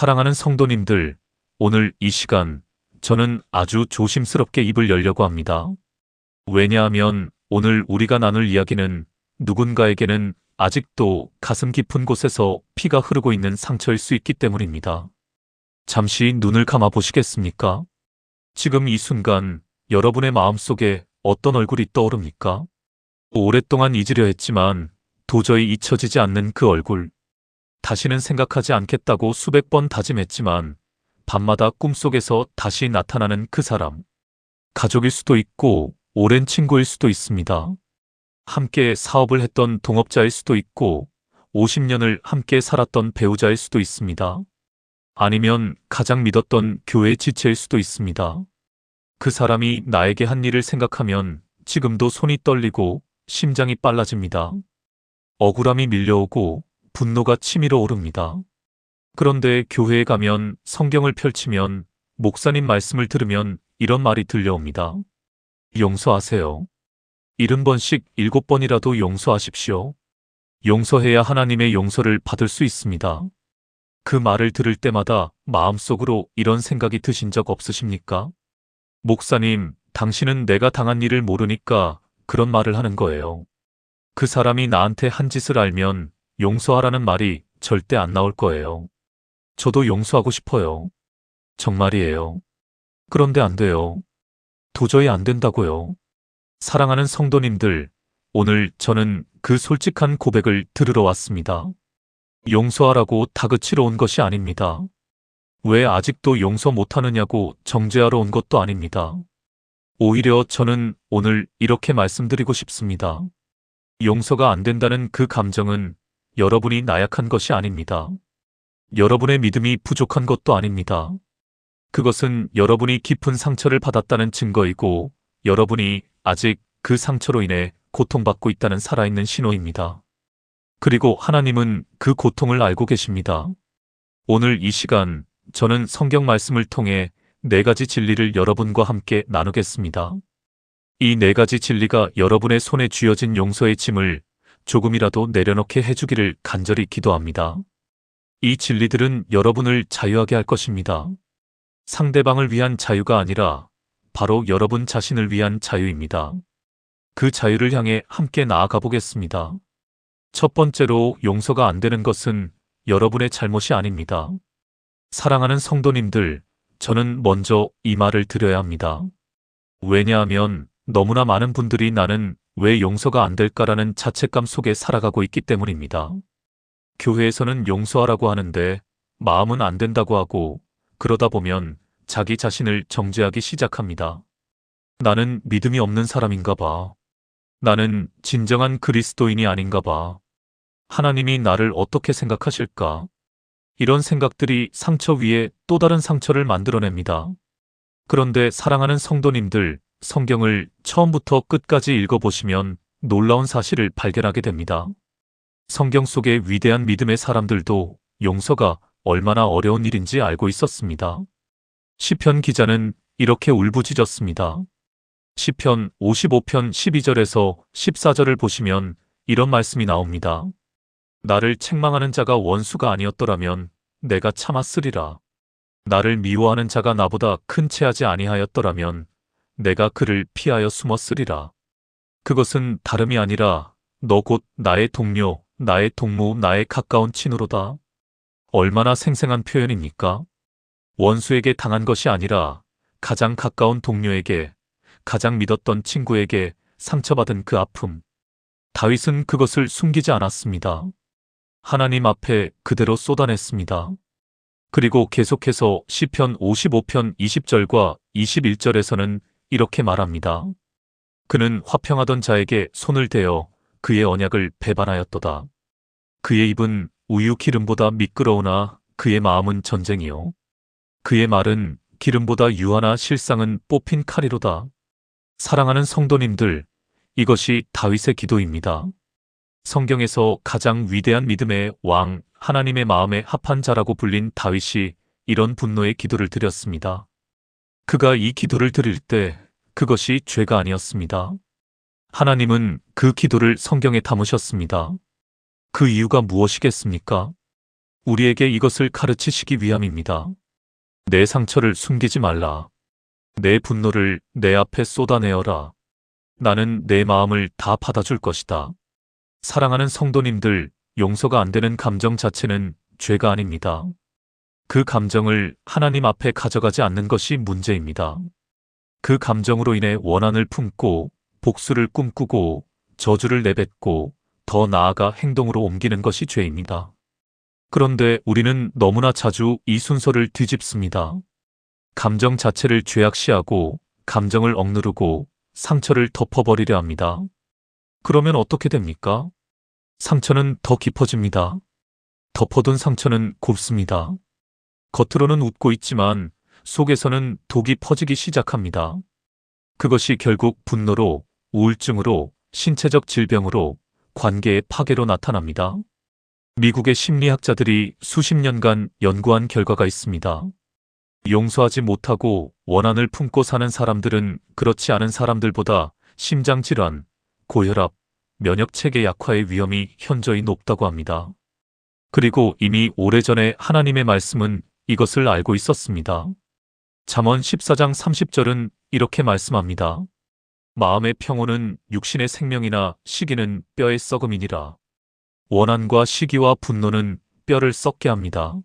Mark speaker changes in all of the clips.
Speaker 1: 사랑하는 성도님들, 오늘 이 시간 저는 아주 조심스럽게 입을 열려고 합니다. 왜냐하면 오늘 우리가 나눌 이야기는 누군가에게는 아직도 가슴 깊은 곳에서 피가 흐르고 있는 상처일 수 있기 때문입니다. 잠시 눈을 감아 보시겠습니까? 지금 이 순간 여러분의 마음속에 어떤 얼굴이 떠오릅니까? 오랫동안 잊으려 했지만 도저히 잊혀지지 않는 그 얼굴. 다시는 생각하지 않겠다고 수백 번 다짐했지만 밤마다 꿈속에서 다시 나타나는 그 사람. 가족일 수도 있고 오랜 친구일 수도 있습니다. 함께 사업을 했던 동업자일 수도 있고 50년을 함께 살았던 배우자일 수도 있습니다. 아니면 가장 믿었던 교회 지체일 수도 있습니다. 그 사람이 나에게 한 일을 생각하면 지금도 손이 떨리고 심장이 빨라집니다. 억울함이 밀려오고 분노가 치밀어 오릅니다. 그런데 교회에 가면 성경을 펼치면 목사님 말씀을 들으면 이런 말이 들려옵니다. 용서하세요. 70번씩 7번이라도 용서하십시오. 용서해야 하나님의 용서를 받을 수 있습니다. 그 말을 들을 때마다 마음속으로 이런 생각이 드신 적 없으십니까? 목사님, 당신은 내가 당한 일을 모르니까 그런 말을 하는 거예요. 그 사람이 나한테 한 짓을 알면 용서하라는 말이 절대 안 나올 거예요. 저도 용서하고 싶어요. 정말이에요. 그런데 안 돼요. 도저히 안 된다고요. 사랑하는 성도님들, 오늘 저는 그 솔직한 고백을 들으러 왔습니다. 용서하라고 다그치러 온 것이 아닙니다. 왜 아직도 용서 못하느냐고 정죄하러 온 것도 아닙니다. 오히려 저는 오늘 이렇게 말씀드리고 싶습니다. 용서가 안 된다는 그 감정은 여러분이 나약한 것이 아닙니다. 여러분의 믿음이 부족한 것도 아닙니다. 그것은 여러분이 깊은 상처를 받았다는 증거이고 여러분이 아직 그 상처로 인해 고통받고 있다는 살아있는 신호입니다. 그리고 하나님은 그 고통을 알고 계십니다. 오늘 이 시간 저는 성경 말씀을 통해 4가지 진리를 여러분과 함께 나누겠습니다. 이 4가지 진리가 여러분의 손에 쥐어진 용서의 짐을 조금이라도 내려놓게 해주기를 간절히 기도합니다. 이 진리들은 여러분을 자유하게 할 것입니다. 상대방을 위한 자유가 아니라 바로 여러분 자신을 위한 자유입니다. 그 자유를 향해 함께 나아가 보겠습니다. 첫 번째로 용서가 안 되는 것은 여러분의 잘못이 아닙니다. 사랑하는 성도님들, 저는 먼저 이 말을 드려야 합니다. 왜냐하면 너무나 많은 분들이 나는 왜 용서가 안 될까라는 자책감 속에 살아가고 있기 때문입니다. 교회에서는 용서하라고 하는데 마음은 안 된다고 하고 그러다 보면 자기 자신을 정죄하기 시작합니다. 나는 믿음이 없는 사람인가 봐. 나는 진정한 그리스도인이 아닌가 봐. 하나님이 나를 어떻게 생각하실까? 이런 생각들이 상처 위에 또 다른 상처를 만들어냅니다. 그런데 사랑하는 성도님들, 성경을 처음부터 끝까지 읽어보시면 놀라운 사실을 발견하게 됩니다. 성경 속의 위대한 믿음의 사람들도 용서가 얼마나 어려운 일인지 알고 있었습니다. 시편 기자는 이렇게 울부짖었습니다. 시편 55편 12절에서 14절을 보시면 이런 말씀이 나옵니다. 나를 책망하는 자가 원수가 아니었더라면 내가 참았으리라. 나를 미워하는 자가 나보다 큰 체하지 아니하였더라면 내가 그를 피하여 숨었으리라. 그것은 다름이 아니라 너 곧 나의 동료, 나의 동무, 나의 가까운 친구로다. 얼마나 생생한 표현입니까? 원수에게 당한 것이 아니라 가장 가까운 동료에게, 가장 믿었던 친구에게 상처받은 그 아픔. 다윗은 그것을 숨기지 않았습니다. 하나님 앞에 그대로 쏟아냈습니다. 그리고 계속해서 시편 55편 20절과 21절에서는 이렇게 말합니다. 그는 화평하던 자에게 손을 대어 그의 언약을 배반하였도다. 그의 입은 우유 기름보다 미끄러우나 그의 마음은 전쟁이요. 그의 말은 기름보다 유하나 실상은 뽑힌 칼이로다. 사랑하는 성도님들, 이것이 다윗의 기도입니다. 성경에서 가장 위대한 믿음의 왕, 하나님의 마음에 합한 자라고 불린 다윗이 이런 분노의 기도를 드렸습니다. 그가 이 기도를 드릴 때 그것이 죄가 아니었습니다. 하나님은 그 기도를 성경에 담으셨습니다. 그 이유가 무엇이겠습니까? 우리에게 이것을 가르치시기 위함입니다. 내 상처를 숨기지 말라. 내 분노를 내 앞에 쏟아내어라. 나는 내 마음을 다 받아줄 것이다. 사랑하는 성도님들, 용서가 안 되는 감정 자체는 죄가 아닙니다. 그 감정을 하나님 앞에 가져가지 않는 것이 문제입니다. 그 감정으로 인해 원한을 품고 복수를 꿈꾸고 저주를 내뱉고 더 나아가 행동으로 옮기는 것이 죄입니다. 그런데 우리는 너무나 자주 이 순서를 뒤집습니다. 감정 자체를 죄악시하고 감정을 억누르고 상처를 덮어버리려 합니다. 그러면 어떻게 됩니까? 상처는 더 깊어집니다. 덮어둔 상처는 곱습니다. 겉으로는 웃고 있지만 속에서는 독이 퍼지기 시작합니다. 그것이 결국 분노로, 우울증으로, 신체적 질병으로, 관계의 파괴로 나타납니다. 미국의 심리학자들이 수십 년간 연구한 결과가 있습니다. 용서하지 못하고 원한을 품고 사는 사람들은 그렇지 않은 사람들보다 심장질환, 고혈압, 면역체계 약화의 위험이 현저히 높다고 합니다. 그리고 이미 오래전에 하나님의 말씀은 이것을 알고 있었습니다. 잠언 14장 30절은 이렇게 말씀합니다. 마음의 평온은 육신의 생명이나 시기는 뼈의 썩음이니라. 원한과 시기와 분노는 뼈를 썩게 합니다.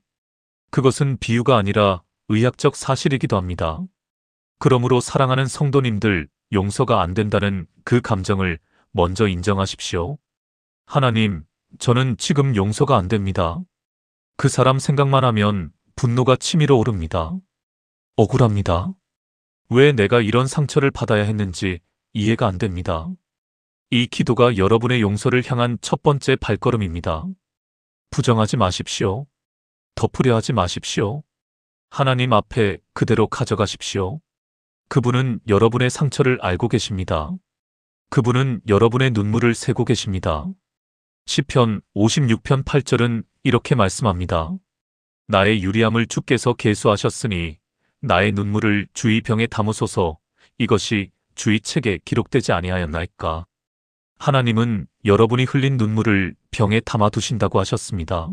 Speaker 1: 그것은 비유가 아니라 의학적 사실이기도 합니다. 그러므로 사랑하는 성도님들, 용서가 안 된다는 그 감정을 먼저 인정하십시오. 하나님, 저는 지금 용서가 안 됩니다. 그 사람 생각만 하면 분노가 치밀어 오릅니다. 억울합니다. 왜 내가 이런 상처를 받아야 했는지 이해가 안 됩니다. 이 기도가 여러분의 용서를 향한 첫 번째 발걸음입니다. 부정하지 마십시오. 덮으려 하지 마십시오. 하나님 앞에 그대로 가져가십시오. 그분은 여러분의 상처를 알고 계십니다. 그분은 여러분의 눈물을 세고 계십니다. 시편 56편 8절은 이렇게 말씀합니다. 나의 유리함을 주께서 계수하셨으니 나의 눈물을 주의 병에 담으소서. 이것이 주의 책에 기록되지 아니하였나이까. 하나님은 여러분이 흘린 눈물을 병에 담아 두신다고 하셨습니다.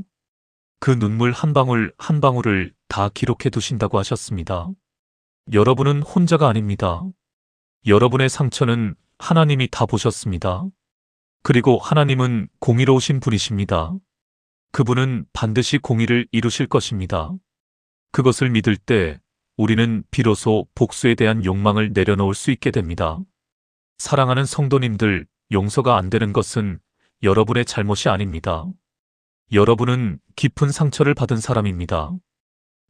Speaker 1: 그 눈물 한 방울 한 방울을 다 기록해 두신다고 하셨습니다. 여러분은 혼자가 아닙니다. 여러분의 상처는 하나님이 다 보셨습니다. 그리고 하나님은 공의로우신 분이십니다. 그분은 반드시 공의를 이루실 것입니다. 그것을 믿을 때 우리는 비로소 복수에 대한 욕망을 내려놓을 수 있게 됩니다. 사랑하는 성도님들, 용서가 안 되는 것은 여러분의 잘못이 아닙니다. 여러분은 깊은 상처를 받은 사람입니다.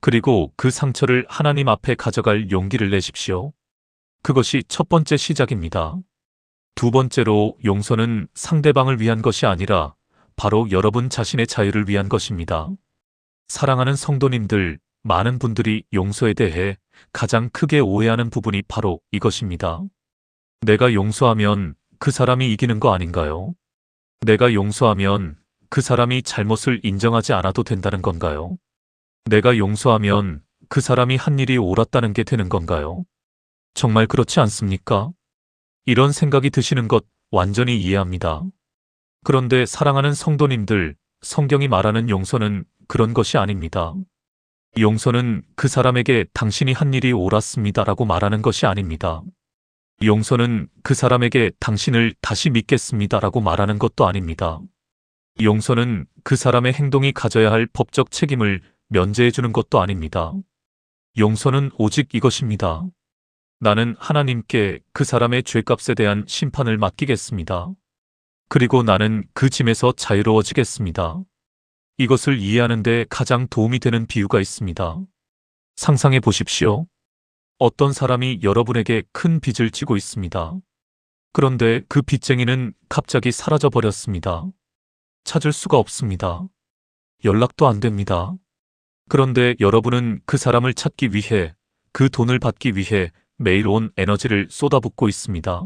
Speaker 1: 그리고 그 상처를 하나님 앞에 가져갈 용기를 내십시오. 그것이 첫 번째 시작입니다. 두 번째로 용서는 상대방을 위한 것이 아니라 바로 여러분 자신의 자유를 위한 것입니다. 사랑하는 성도님들, 많은 분들이 용서에 대해 가장 크게 오해하는 부분이 바로 이것입니다. 내가 용서하면 그 사람이 이기는 거 아닌가요? 내가 용서하면 그 사람이 잘못을 인정하지 않아도 된다는 건가요? 내가 용서하면 그 사람이 한 일이 옳았다는 게 되는 건가요? 정말 그렇지 않습니까? 이런 생각이 드시는 것 완전히 이해합니다. 그런데 사랑하는 성도님들, 성경이 말하는 용서는 그런 것이 아닙니다. 용서는 그 사람에게 당신이 한 일이 옳았습니다라고 말하는 것이 아닙니다. 용서는 그 사람에게 당신을 다시 믿겠습니다라고 말하는 것도 아닙니다. 용서는 그 사람의 행동이 가져야 할 법적 책임을 면제해주는 것도 아닙니다. 용서는 오직 이것입니다. 나는 하나님께 그 사람의 죄값에 대한 심판을 맡기겠습니다. 그리고 나는 그 짐에서 자유로워지겠습니다. 이것을 이해하는 데 가장 도움이 되는 비유가 있습니다. 상상해 보십시오. 어떤 사람이 여러분에게 큰 빚을 지고 있습니다. 그런데 그 빚쟁이는 갑자기 사라져 버렸습니다. 찾을 수가 없습니다. 연락도 안 됩니다. 그런데 여러분은 그 사람을 찾기 위해, 그 돈을 받기 위해 매일 온 에너지를 쏟아붓고 있습니다.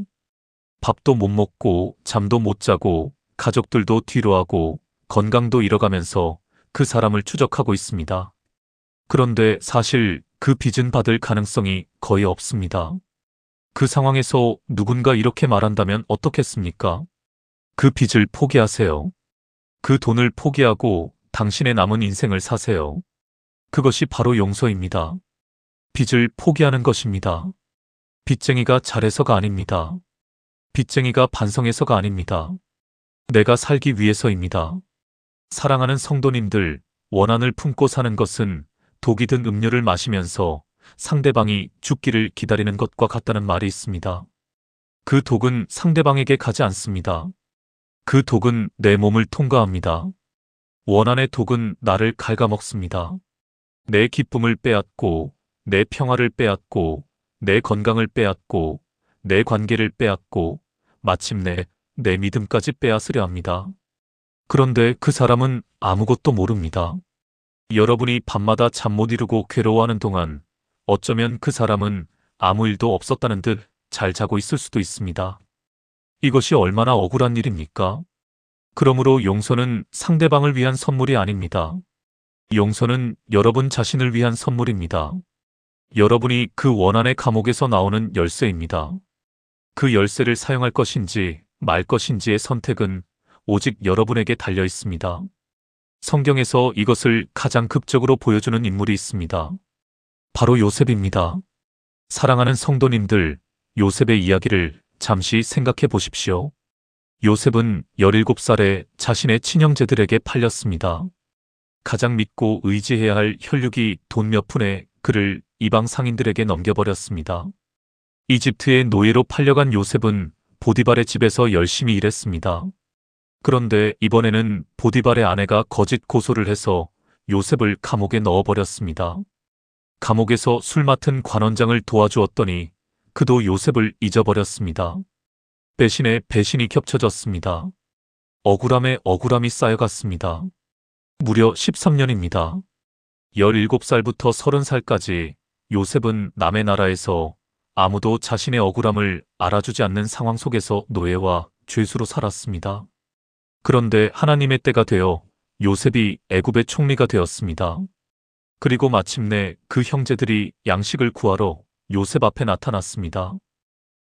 Speaker 1: 밥도 못 먹고 잠도 못 자고 가족들도 뒤로하고 건강도 잃어가면서 그 사람을 추적하고 있습니다. 그런데 사실 그 빚은 받을 가능성이 거의 없습니다. 그 상황에서 누군가 이렇게 말한다면 어떻겠습니까? 그 빚을 포기하세요. 그 돈을 포기하고 당신의 남은 인생을 사세요. 그것이 바로 용서입니다. 빚을 포기하는 것입니다. 빚쟁이가 잘해서가 아닙니다. 빚쟁이가 반성해서가 아닙니다. 내가 살기 위해서입니다. 사랑하는 성도님들, 원한을 품고 사는 것은 독이 든 음료를 마시면서 상대방이 죽기를 기다리는 것과 같다는 말이 있습니다. 그 독은 상대방에게 가지 않습니다. 그 독은 내 몸을 통과합니다. 원한의 독은 나를 갉아먹습니다. 내 기쁨을 빼앗고, 내 평화를 빼앗고, 내 건강을 빼앗고, 내 관계를 빼앗고, 마침내 내 믿음까지 빼앗으려 합니다. 그런데 그 사람은 아무것도 모릅니다. 여러분이 밤마다 잠 못 이루고 괴로워하는 동안 어쩌면 그 사람은 아무 일도 없었다는 듯 잘 자고 있을 수도 있습니다. 이것이 얼마나 억울한 일입니까? 그러므로 용서는 상대방을 위한 선물이 아닙니다. 용서는 여러분 자신을 위한 선물입니다. 여러분이 그 원한의 감옥에서 나오는 열쇠입니다. 그 열쇠를 사용할 것인지 말 것인지의 선택은 오직 여러분에게 달려 있습니다. 성경에서 이것을 가장 극적으로 보여주는 인물이 있습니다. 바로 요셉입니다. 사랑하는 성도님들, 요셉의 이야기를 잠시 생각해 보십시오. 요셉은 17살에 자신의 친형제들에게 팔렸습니다. 가장 믿고 의지해야 할 혈육이 돈 몇 푼에 그를 이방 상인들에게 넘겨버렸습니다. 이집트의 노예로 팔려간 요셉은 보디발의 집에서 열심히 일했습니다. 그런데 이번에는 보디발의 아내가 거짓 고소를 해서 요셉을 감옥에 넣어버렸습니다. 감옥에서 술 맡은 관원장을 도와주었더니 그도 요셉을 잊어버렸습니다. 배신에 배신이 겹쳐졌습니다. 억울함에 억울함이 쌓여갔습니다. 무려 13년입니다. 17살부터 30살까지 요셉은 남의 나라에서 아무도 자신의 억울함을 알아주지 않는 상황 속에서 노예와 죄수로 살았습니다. 그런데 하나님의 때가 되어 요셉이 애굽의 총리가 되었습니다. 그리고 마침내 그 형제들이 양식을 구하러 요셉 앞에 나타났습니다.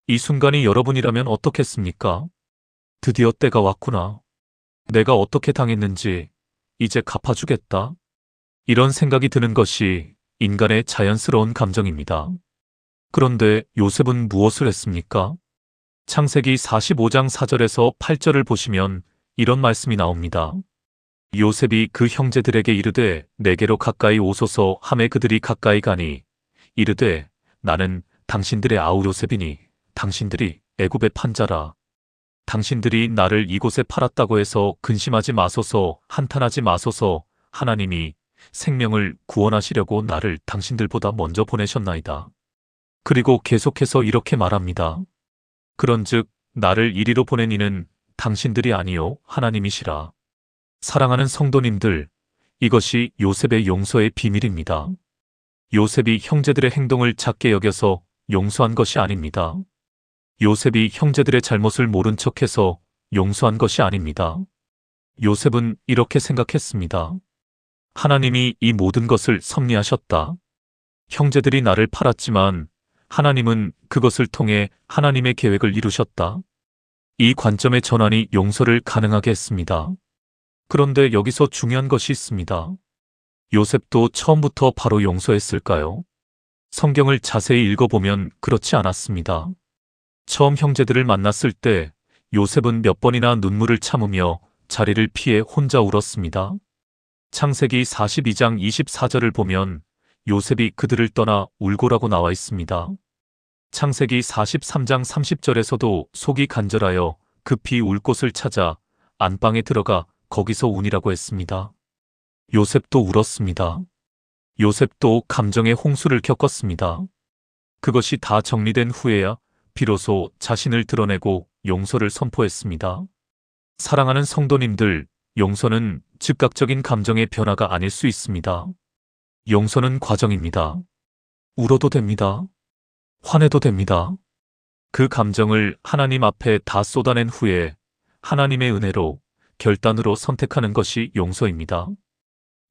Speaker 1: 이 순간이 여러분이라면 어떻겠습니까? 드디어 때가 왔구나. 내가 어떻게 당했는지 이제 갚아주겠다. 이런 생각이 드는 것이 인간의 자연스러운 감정입니다. 그런데 요셉은 무엇을 했습니까? 창세기 45장 4절에서 8절을 보시면 이런 말씀이 나옵니다. 요셉이 그 형제들에게 이르되 내게로 가까이 오소서 하매 그들이 가까이 가니 이르되 나는 당신들의 아우 요셉이니 당신들이 애굽의 판자라. 당신들이 나를 이곳에 팔았다고 해서 근심하지 마소서 한탄하지 마소서 하나님이 생명을 구원하시려고 나를 당신들보다 먼저 보내셨나이다. 그리고 계속해서 이렇게 말합니다. 그런즉 나를 이리로 보낸 이는 당신들이 아니요 하나님이시라. 사랑하는 성도님들, 이것이 요셉의 용서의 비밀입니다. 요셉이 형제들의 행동을 작게 여겨서 용서한 것이 아닙니다. 요셉이 형제들의 잘못을 모른 척해서 용서한 것이 아닙니다. 요셉은 이렇게 생각했습니다. 하나님이 이 모든 것을 섭리하셨다. 형제들이 나를 팔았지만 하나님은 그것을 통해 하나님의 계획을 이루셨다. 이 관점의 전환이 용서를 가능하게 했습니다. 그런데 여기서 중요한 것이 있습니다. 요셉도 처음부터 바로 용서했을까요? 성경을 자세히 읽어보면 그렇지 않았습니다. 처음 형제들을 만났을 때 요셉은 몇 번이나 눈물을 참으며 자리를 피해 혼자 울었습니다. 창세기 42장 24절을 보면 요셉이 그들을 떠나 울고라고 나와 있습니다. 창세기 43장 30절에서도 속이 간절하여 급히 울 곳을 찾아 안방에 들어가 거기서 운이라고 했습니다. 요셉도 울었습니다. 요셉도 감정의 홍수를 겪었습니다. 그것이 다 정리된 후에야 비로소 자신을 드러내고 용서를 선포했습니다. 사랑하는 성도님들, 용서는 즉각적인 감정의 변화가 아닐 수 있습니다. 용서는 과정입니다. 울어도 됩니다. 화내도 됩니다. 그 감정을 하나님 앞에 다 쏟아낸 후에 하나님의 은혜로 결단으로 선택하는 것이 용서입니다.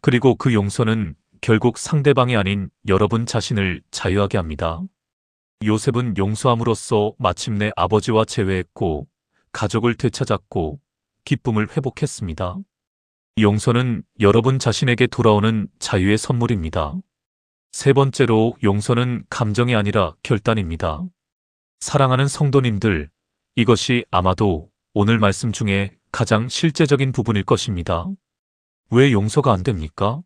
Speaker 1: 그리고 그 용서는 결국 상대방이 아닌 여러분 자신을 자유하게 합니다. 요셉은 용서함으로써 마침내 아버지와 재회했고 가족을 되찾았고 기쁨을 회복했습니다. 용서는 여러분 자신에게 돌아오는 자유의 선물입니다. 세 번째로 용서는 감정이 아니라 결단입니다. 사랑하는 성도님들, 이것이 아마도 오늘 말씀 중에 가장 실제적인 부분일 것입니다. 왜 용서가 안 됩니까?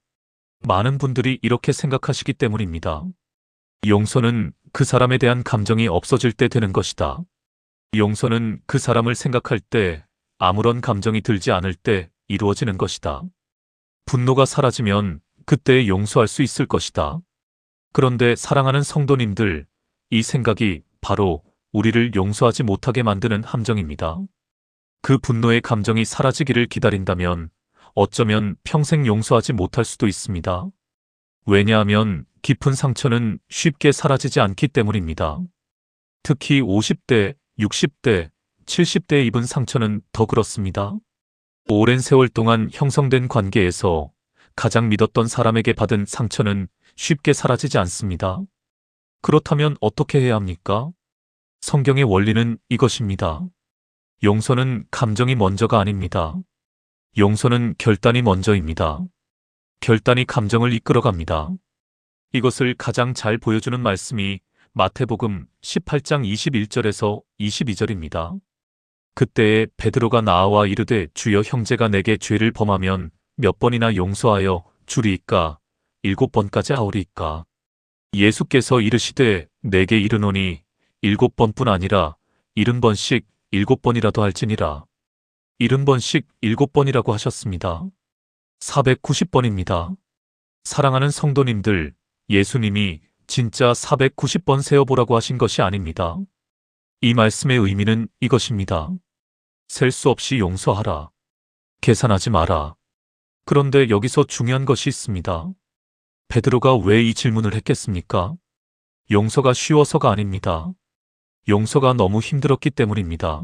Speaker 1: 많은 분들이 이렇게 생각하시기 때문입니다. 용서는 그 사람에 대한 감정이 없어질 때 되는 것이다. 용서는 그 사람을 생각할 때 아무런 감정이 들지 않을 때 이루어지는 것이다. 분노가 사라지면 그때 용서할 수 있을 것이다. 그런데 사랑하는 성도님들, 이 생각이 바로 우리를 용서하지 못하게 만드는 함정입니다. 그 분노의 감정이 사라지기를 기다린다면 어쩌면 평생 용서하지 못할 수도 있습니다. 왜냐하면 깊은 상처는 쉽게 사라지지 않기 때문입니다. 특히 50대, 60대, 70대에 입은 상처는 더 그렇습니다. 오랜 세월 동안 형성된 관계에서 가장 믿었던 사람에게 받은 상처는 쉽게 사라지지 않습니다. 그렇다면 어떻게 해야 합니까? 성경의 원리는 이것입니다. 용서는 감정이 먼저가 아닙니다. 용서는 결단이 먼저입니다. 결단이 감정을 이끌어갑니다. 이것을 가장 잘 보여주는 말씀이 마태복음 18장 21절에서 22절입니다. 그때에 베드로가 나와 이르되 주여 형제가 내게 죄를 범하면 몇 번이나 용서하여 주리이까? 7번까지 하오리이까? 예수께서 이르시되 내게 이르노니 7번뿐 아니라 70번씩 7번이라도 할지니라. 70번씩 7번이라고 하셨습니다. 490번입니다. 사랑하는 성도님들, 예수님이 진짜 490번 세어보라고 하신 것이 아닙니다. 이 말씀의 의미는 이것입니다. 셀 수 없이 용서하라. 계산하지 마라. 그런데 여기서 중요한 것이 있습니다. 베드로가 왜 이 질문을 했겠습니까? 용서가 쉬워서가 아닙니다. 용서가 너무 힘들었기 때문입니다.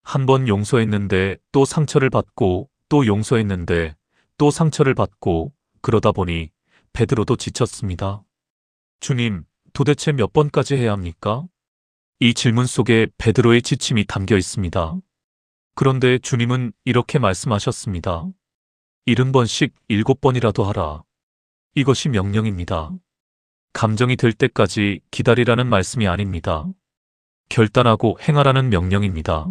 Speaker 1: 한 번 용서했는데 또 상처를 받고 또 용서했는데 또 상처를 받고 그러다 보니 베드로도 지쳤습니다. 주님, 도대체 몇 번까지 해야 합니까? 이 질문 속에 베드로의 지침이 담겨 있습니다. 그런데 주님은 이렇게 말씀하셨습니다. 70번씩 7번이라도 하라. 이것이 명령입니다. 감정이 될 때까지 기다리라는 말씀이 아닙니다. 결단하고 행하라는 명령입니다.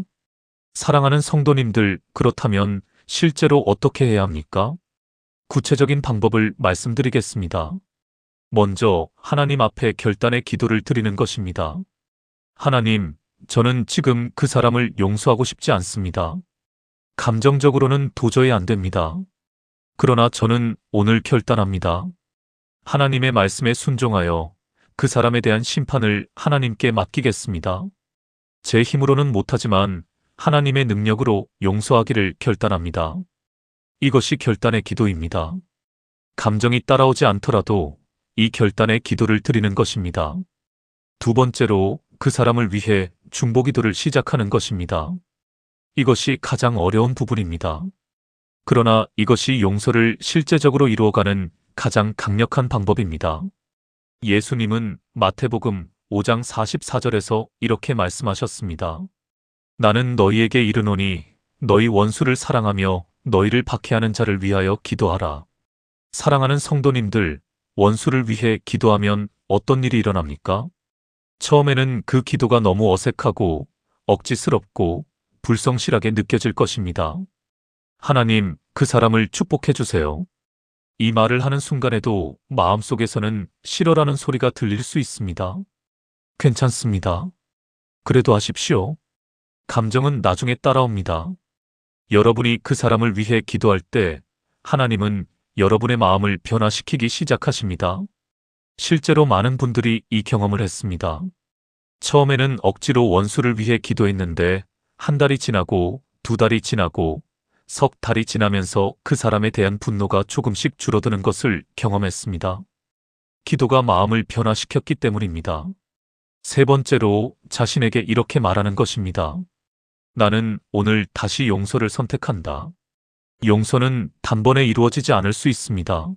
Speaker 1: 사랑하는 성도님들, 그렇다면 실제로 어떻게 해야 합니까? 구체적인 방법을 말씀드리겠습니다. 먼저 하나님 앞에 결단의 기도를 드리는 것입니다. 하나님, 저는 지금 그 사람을 용서하고 싶지 않습니다. 감정적으로는 도저히 안 됩니다. 그러나 저는 오늘 결단합니다. 하나님의 말씀에 순종하여 그 사람에 대한 심판을 하나님께 맡기겠습니다. 제 힘으로는 못하지만 하나님의 능력으로 용서하기를 결단합니다. 이것이 결단의 기도입니다. 감정이 따라오지 않더라도 이 결단의 기도를 드리는 것입니다. 두 번째로 그 사람을 위해 중보기도를 시작하는 것입니다. 이것이 가장 어려운 부분입니다. 그러나 이것이 용서를 실제적으로 이루어가는 가장 강력한 방법입니다. 예수님은 마태복음 5장 44절에서 이렇게 말씀하셨습니다. 나는 너희에게 이르노니 너희 원수를 사랑하며 너희를 박해하는 자를 위하여 기도하라. 사랑하는 성도님들, 원수를 위해 기도하면 어떤 일이 일어납니까? 처음에는 그 기도가 너무 어색하고 억지스럽고 불성실하게 느껴질 것입니다. 하나님, 그 사람을 축복해 주세요. 이 말을 하는 순간에도 마음속에서는 싫어라는 소리가 들릴 수 있습니다. 괜찮습니다. 그래도 하십시오. 감정은 나중에 따라옵니다. 여러분이 그 사람을 위해 기도할 때 하나님은 여러분의 마음을 변화시키기 시작하십니다. 실제로 많은 분들이 이 경험을 했습니다. 처음에는 억지로 원수를 위해 기도했는데 한 달이 지나고 두 달이 지나고 석 달이 지나면서 그 사람에 대한 분노가 조금씩 줄어드는 것을 경험했습니다. 기도가 마음을 변화시켰기 때문입니다. 세 번째로 자신에게 이렇게 말하는 것입니다. 나는 오늘 다시 용서를 선택한다. 용서는 단번에 이루어지지 않을 수 있습니다.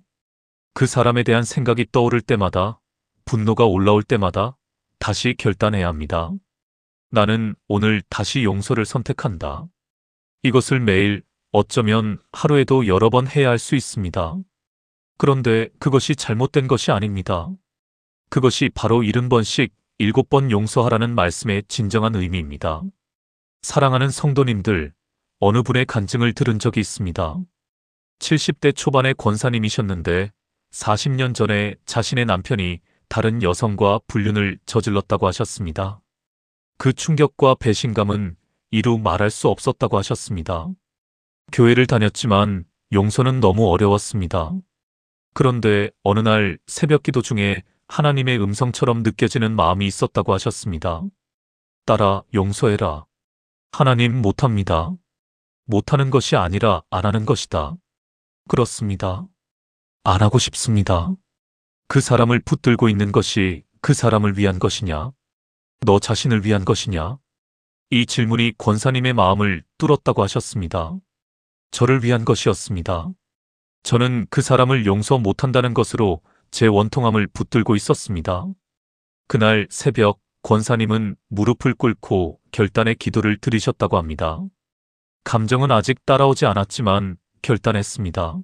Speaker 1: 그 사람에 대한 생각이 떠오를 때마다, 분노가 올라올 때마다 다시 결단해야 합니다. 나는 오늘 다시 용서를 선택한다. 이것을 매일 어쩌면 하루에도 여러 번 해야 할 수 있습니다. 그런데 그것이 잘못된 것이 아닙니다. 그것이 바로 70번씩 7번 용서하라는 말씀의 진정한 의미입니다. 사랑하는 성도님들, 어느 분의 간증을 들은 적이 있습니다. 70대 초반의 권사님이셨는데 40년 전에 자신의 남편이 다른 여성과 불륜을 저질렀다고 하셨습니다. 그 충격과 배신감은 이루 말할 수 없었다고 하셨습니다. 교회를 다녔지만 용서는 너무 어려웠습니다. 그런데 어느 날 새벽 기도 중에 하나님의 음성처럼 느껴지는 마음이 있었다고 하셨습니다. 딸아, 용서해라. 하나님 못합니다. 못하는 것이 아니라 안 하는 것이다. 그렇습니다. 안 하고 싶습니다. 그 사람을 붙들고 있는 것이 그 사람을 위한 것이냐? 너 자신을 위한 것이냐? 이 질문이 권사님의 마음을 뚫었다고 하셨습니다. 저를 위한 것이었습니다. 저는 그 사람을 용서 못한다는 것으로 제 원통함을 붙들고 있었습니다. 그날 새벽 권사님은 무릎을 꿇고 결단의 기도를 드리셨다고 합니다. 감정은 아직 따라오지 않았지만 결단했습니다.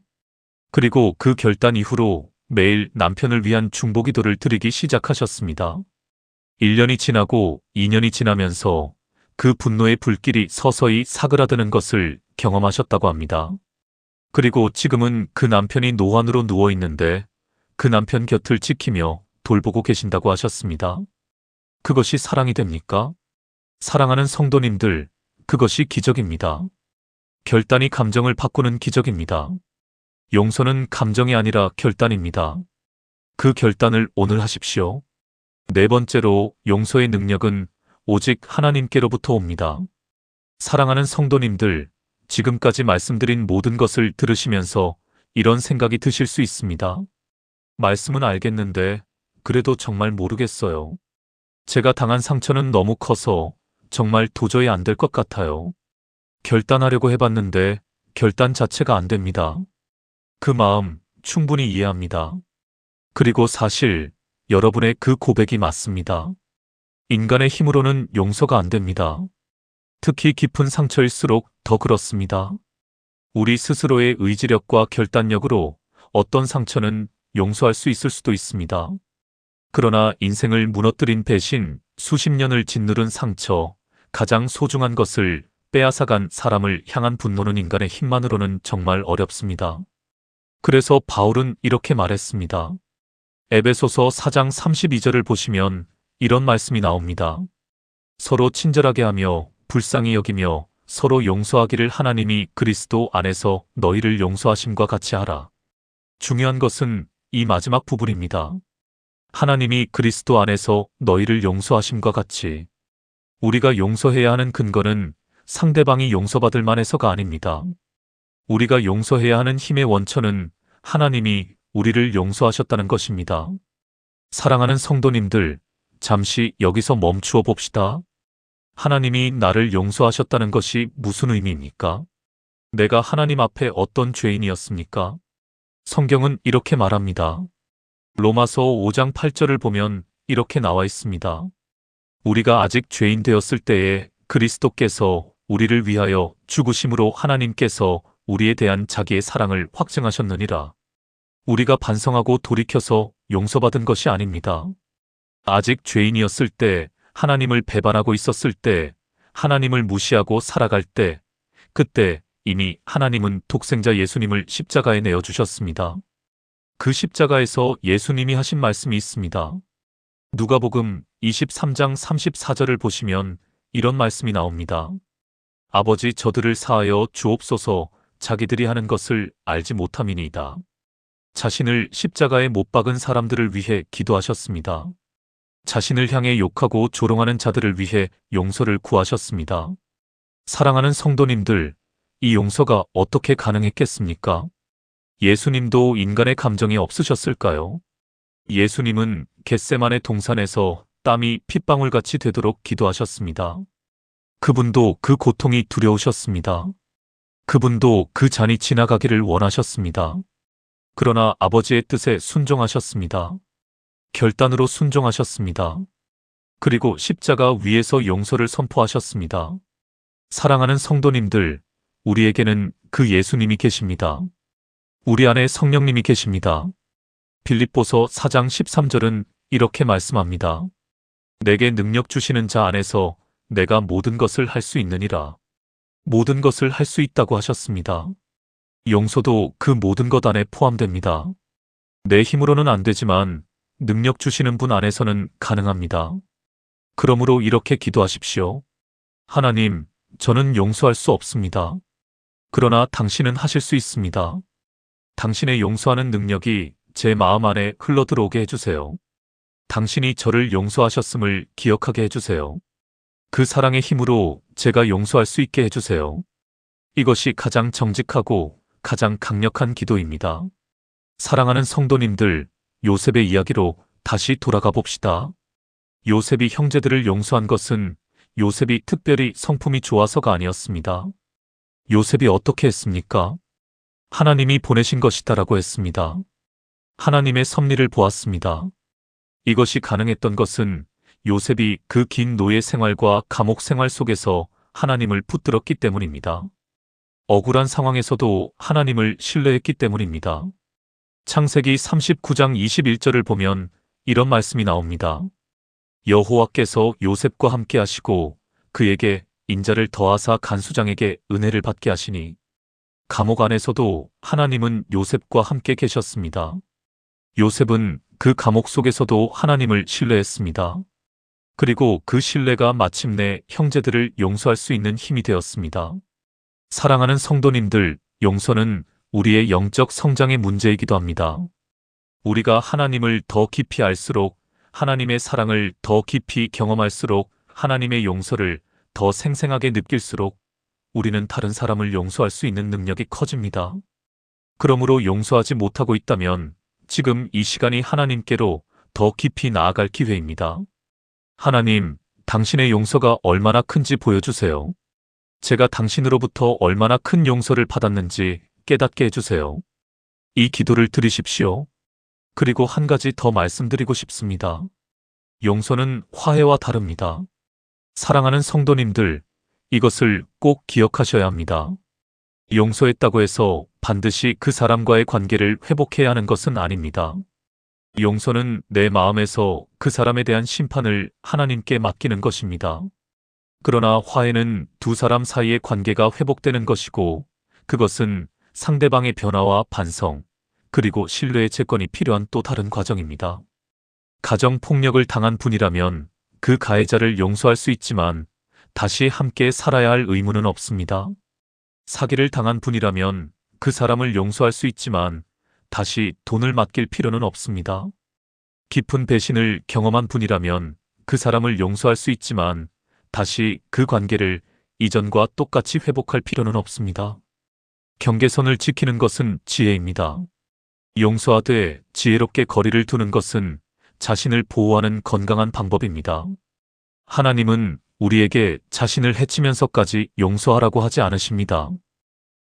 Speaker 1: 그리고 그 결단 이후로 매일 남편을 위한 중보기도를 드리기 시작하셨습니다. 1년이 지나고 2년이 지나면서 그 분노의 불길이 서서히 사그라드는 것을 경험하셨다고 합니다. 그리고 지금은 그 남편이 노안으로 누워 있는데 그 남편 곁을 지키며 돌보고 계신다고 하셨습니다. 그것이 사랑이 됩니까? 사랑하는 성도님들, 그것이 기적입니다. 결단이 감정을 바꾸는 기적입니다. 용서는 감정이 아니라 결단입니다. 그 결단을 오늘 하십시오. 네 번째로, 용서의 능력은 오직 하나님께로부터 옵니다. 사랑하는 성도님들, 지금까지 말씀드린 모든 것을 들으시면서 이런 생각이 드실 수 있습니다. 말씀은 알겠는데 그래도 정말 모르겠어요. 제가 당한 상처는 너무 커서 정말 도저히 안 될 것 같아요. 결단하려고 해봤는데 결단 자체가 안 됩니다. 그 마음 충분히 이해합니다. 그리고 사실 여러분의 그 고백이 맞습니다. 인간의 힘으로는 용서가 안 됩니다. 특히 깊은 상처일수록 더 그렇습니다. 우리 스스로의 의지력과 결단력으로 어떤 상처는 용서할 수 있을 수도 있습니다. 그러나 인생을 무너뜨린 배신, 수십 년을 짓누른 상처, 가장 소중한 것을 빼앗아간 사람을 향한 분노는 인간의 힘만으로는 정말 어렵습니다. 그래서 바울은 이렇게 말했습니다. 에베소서 4장 32절을 보시면 이런 말씀이 나옵니다. 서로 친절하게 하며 불쌍히 여기며 서로 용서하기를 하나님이 그리스도 안에서 너희를 용서하심과 같이 하라. 중요한 것은 이 마지막 부분입니다. 하나님이 그리스도 안에서 너희를 용서하심과 같이. 우리가 용서해야 하는 근거는 상대방이 용서받을 만해서가 아닙니다. 우리가 용서해야 하는 힘의 원천은 하나님이 우리를 용서하셨다는 것입니다. 사랑하는 성도님들, 잠시 여기서 멈추어 봅시다. 하나님이 나를 용서하셨다는 것이 무슨 의미입니까? 내가 하나님 앞에 어떤 죄인이었습니까? 성경은 이렇게 말합니다. 로마서 5장 8절을 보면 이렇게 나와 있습니다. 우리가 아직 죄인 되었을 때에 그리스도께서 우리를 위하여 죽으심으로 하나님께서 우리에 대한 자기의 사랑을 확증하셨느니라. 우리가 반성하고 돌이켜서 용서받은 것이 아닙니다. 아직 죄인이었을 때, 하나님을 배반하고 있었을 때, 하나님을 무시하고 살아갈 때, 그때 이미 하나님은 독생자 예수님을 십자가에 내어주셨습니다. 그 십자가에서 예수님이 하신 말씀이 있습니다. 누가복음 23장 34절을 보시면 이런 말씀이 나옵니다. 아버지 저들을 사하여 주옵소서 자기들이 하는 것을 알지 못함이니이다. 자신을 십자가에 못 박은 사람들을 위해 기도하셨습니다. 자신을 향해 욕하고 조롱하는 자들을 위해 용서를 구하셨습니다. 사랑하는 성도님들, 이 용서가 어떻게 가능했겠습니까? 예수님도 인간의 감정이 없으셨을까요? 예수님은 겟세마네 동산에서 땀이 핏방울같이 되도록 기도하셨습니다. 그분도 그 고통이 두려우셨습니다. 그분도 그 잔이 지나가기를 원하셨습니다. 그러나 아버지의 뜻에 순종하셨습니다. 결단으로 순종하셨습니다. 그리고 십자가 위에서 용서를 선포하셨습니다. 사랑하는 성도님들, 우리에게는 그 예수님이 계십니다. 우리 안에 성령님이 계십니다. 빌립보서 4장 13절은 이렇게 말씀합니다. 내게 능력 주시는 자 안에서 내가 모든 것을 할 수 있느니라. 모든 것을 할 수 있다고 하셨습니다. 용서도 그 모든 것 안에 포함됩니다. 내 힘으로는 안 되지만 능력 주시는 분 안에서는 가능합니다. 그러므로 이렇게 기도하십시오. 하나님, 저는 용서할 수 없습니다. 그러나 당신은 하실 수 있습니다. 당신의 용서하는 능력이 제 마음 안에 흘러들어오게 해주세요. 당신이 저를 용서하셨음을 기억하게 해주세요. 그 사랑의 힘으로 제가 용서할 수 있게 해주세요. 이것이 가장 정직하고 가장 강력한 기도입니다. 사랑하는 성도님들, 요셉의 이야기로 다시 돌아가 봅시다. 요셉이 형제들을 용서한 것은 요셉이 특별히 성품이 좋아서가 아니었습니다. 요셉이 어떻게 했습니까? 하나님이 보내신 것이다라고 했습니다. 하나님의 섭리를 보았습니다. 이것이 가능했던 것은 요셉이 그 긴 노예 생활과 감옥 생활 속에서 하나님을 붙들었기 때문입니다. 억울한 상황에서도 하나님을 신뢰했기 때문입니다. 창세기 39장 21절을 보면 이런 말씀이 나옵니다. 여호와께서 요셉과 함께 하시고 그에게 인자를 더하사 간수장에게 은혜를 받게 하시니 감옥 안에서도 하나님은 요셉과 함께 계셨습니다. 요셉은 그 감옥 속에서도 하나님을 신뢰했습니다. 그리고 그 신뢰가 마침내 형제들을 용서할 수 있는 힘이 되었습니다. 사랑하는 성도님들, 용서는 우리의 영적 성장의 문제이기도 합니다. 우리가 하나님을 더 깊이 알수록, 하나님의 사랑을 더 깊이 경험할수록, 하나님의 용서를 더 생생하게 느낄수록 우리는 다른 사람을 용서할 수 있는 능력이 커집니다. 그러므로 용서하지 못하고 있다면 지금 이 시간이 하나님께로 더 깊이 나아갈 기회입니다. 하나님, 당신의 용서가 얼마나 큰지 보여주세요. 제가 당신으로부터 얼마나 큰 용서를 받았는지 깨닫게 해주세요. 이 기도를 드리십시오. 그리고 한 가지 더 말씀드리고 싶습니다. 용서는 화해와 다릅니다. 사랑하는 성도님들, 이것을 꼭 기억하셔야 합니다. 용서했다고 해서 반드시 그 사람과의 관계를 회복해야 하는 것은 아닙니다. 용서는 내 마음에서 그 사람에 대한 심판을 하나님께 맡기는 것입니다. 그러나 화해는 두 사람 사이의 관계가 회복되는 것이고 그것은 상대방의 변화와 반성, 그리고 신뢰의 재건이 필요한 또 다른 과정입니다. 가정폭력을 당한 분이라면 그 가해자를 용서할 수 있지만 다시 함께 살아야 할 의무는 없습니다. 사기를 당한 분이라면 그 사람을 용서할 수 있지만 다시 돈을 맡길 필요는 없습니다. 깊은 배신을 경험한 분이라면 그 사람을 용서할 수 있지만 다시 그 관계를 이전과 똑같이 회복할 필요는 없습니다. 경계선을 지키는 것은 지혜입니다. 용서하되 지혜롭게 거리를 두는 것은 자신을 보호하는 건강한 방법입니다. 하나님은 우리에게 자신을 해치면서까지 용서하라고 하지 않으십니다.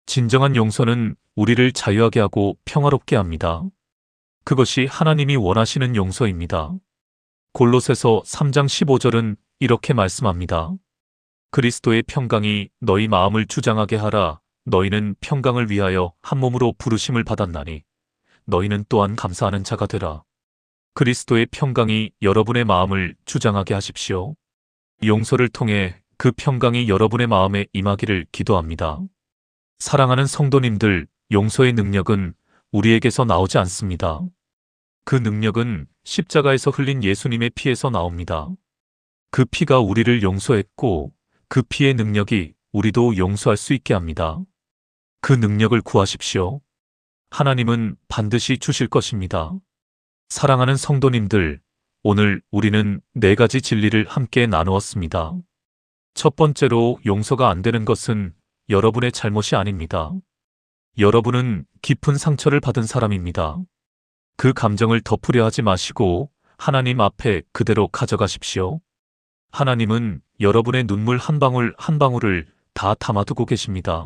Speaker 1: 진정한 용서는 우리를 자유하게 하고 평화롭게 합니다. 그것이 하나님이 원하시는 용서입니다. 골로새서 3장 15절은 이렇게 말씀합니다. 그리스도의 평강이 너희 마음을 주장하게 하라. 너희는 평강을 위하여 한 몸으로 부르심을 받았나니 너희는 또한 감사하는 자가 되라. 그리스도의 평강이 여러분의 마음을 주장하게 하십시오. 용서를 통해 그 평강이 여러분의 마음에 임하기를 기도합니다. 사랑하는 성도님들, 용서의 능력은 우리에게서 나오지 않습니다. 그 능력은 십자가에서 흘린 예수님의 피에서 나옵니다. 그 피가 우리를 용서했고 그 피의 능력이 우리도 용서할 수 있게 합니다. 그 능력을 구하십시오. 하나님은 반드시 주실 것입니다. 사랑하는 성도님들, 오늘 우리는 4가지 진리를 함께 나누었습니다. 첫 번째로 용서가 안 되는 것은 여러분의 잘못이 아닙니다. 여러분은 깊은 상처를 받은 사람입니다. 그 감정을 덮으려 하지 마시고 하나님 앞에 그대로 가져가십시오. 하나님은 여러분의 눈물 한 방울 한 방울을 다 담아두고 계십니다.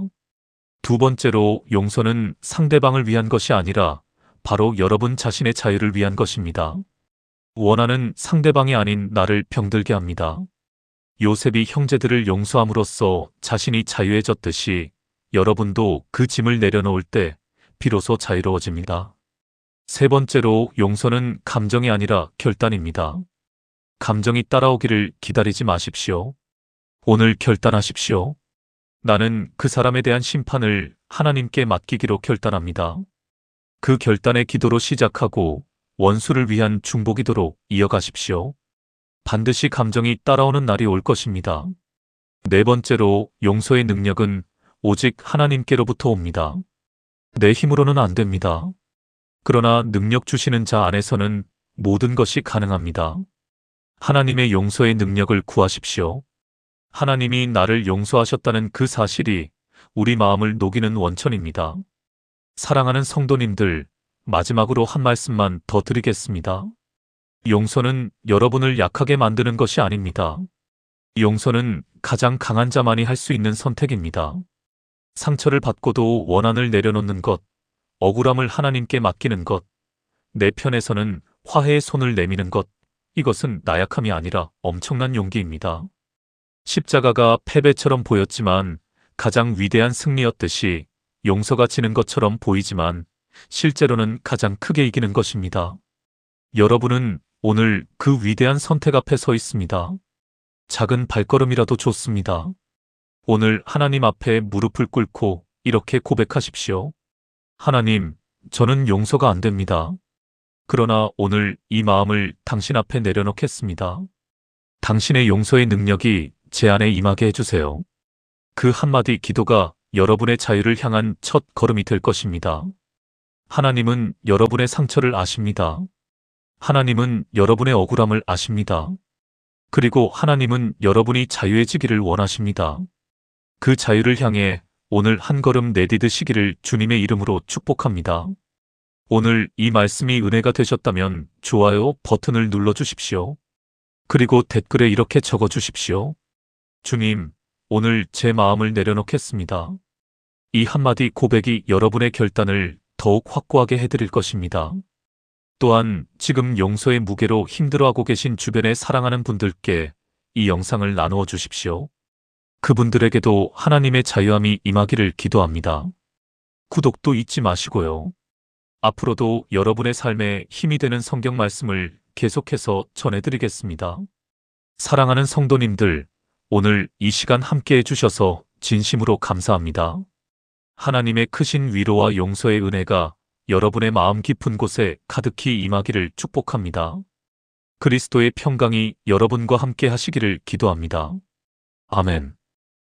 Speaker 1: 두 번째로 용서는 상대방을 위한 것이 아니라 바로 여러분 자신의 자유를 위한 것입니다. 원하는 상대방이 아닌 나를 병들게 합니다. 요셉이 형제들을 용서함으로써 자신이 자유해졌듯이 여러분도 그 짐을 내려놓을 때 비로소 자유로워집니다. 세 번째로 용서는 감정이 아니라 결단입니다. 감정이 따라오기를 기다리지 마십시오. 오늘 결단하십시오. 나는 그 사람에 대한 심판을 하나님께 맡기기로 결단합니다. 그 결단의 기도로 시작하고 원수를 위한 중보기도로 이어가십시오. 반드시 감정이 따라오는 날이 올 것입니다. 네 번째로 용서의 능력은 오직 하나님께로부터 옵니다. 내 힘으로는 안 됩니다. 그러나 능력 주시는 자 안에서는 모든 것이 가능합니다. 하나님의 용서의 능력을 구하십시오. 하나님이 나를 용서하셨다는 그 사실이 우리 마음을 녹이는 원천입니다. 사랑하는 성도님들, 마지막으로 한 말씀만 더 드리겠습니다. 용서는 여러분을 약하게 만드는 것이 아닙니다. 용서는 가장 강한 자만이 할 수 있는 선택입니다. 상처를 받고도 원한을 내려놓는 것, 억울함을 하나님께 맡기는 것, 내 편에서는 화해의 손을 내미는 것, 이것은 나약함이 아니라 엄청난 용기입니다. 십자가가 패배처럼 보였지만 가장 위대한 승리였듯이 용서가 지는 것처럼 보이지만 실제로는 가장 크게 이기는 것입니다. 여러분은 오늘 그 위대한 선택 앞에 서 있습니다. 작은 발걸음이라도 좋습니다. 오늘 하나님 앞에 무릎을 꿇고 이렇게 고백하십시오. 하나님, 저는 용서가 안 됩니다. 그러나 오늘 이 마음을 당신 앞에 내려놓겠습니다. 당신의 용서의 능력이 제 안에 임하게 해주세요. 그 한마디 기도가 여러분의 자유를 향한 첫 걸음이 될 것입니다. 하나님은 여러분의 상처를 아십니다. 하나님은 여러분의 억울함을 아십니다. 그리고 하나님은 여러분이 자유해지기를 원하십니다. 그 자유를 향해 오늘 한 걸음 내디드시기를 주님의 이름으로 축복합니다. 오늘 이 말씀이 은혜가 되셨다면 좋아요 버튼을 눌러주십시오. 그리고 댓글에 이렇게 적어주십시오. 주님, 오늘 제 마음을 내려놓겠습니다. 이 한마디 고백이 여러분의 결단을 더욱 확고하게 해드릴 것입니다. 또한 지금 용서의 무게로 힘들어하고 계신 주변의 사랑하는 분들께 이 영상을 나누어 주십시오. 그분들에게도 하나님의 자유함이 임하기를 기도합니다. 구독도 잊지 마시고요. 앞으로도 여러분의 삶에 힘이 되는 성경 말씀을 계속해서 전해드리겠습니다. 사랑하는 성도님들, 오늘 이 시간 함께 해주셔서 진심으로 감사합니다. 하나님의 크신 위로와 용서의 은혜가 여러분의 마음 깊은 곳에 가득히 임하기를 축복합니다. 그리스도의 평강이 여러분과 함께 하시기를 기도합니다. 아멘.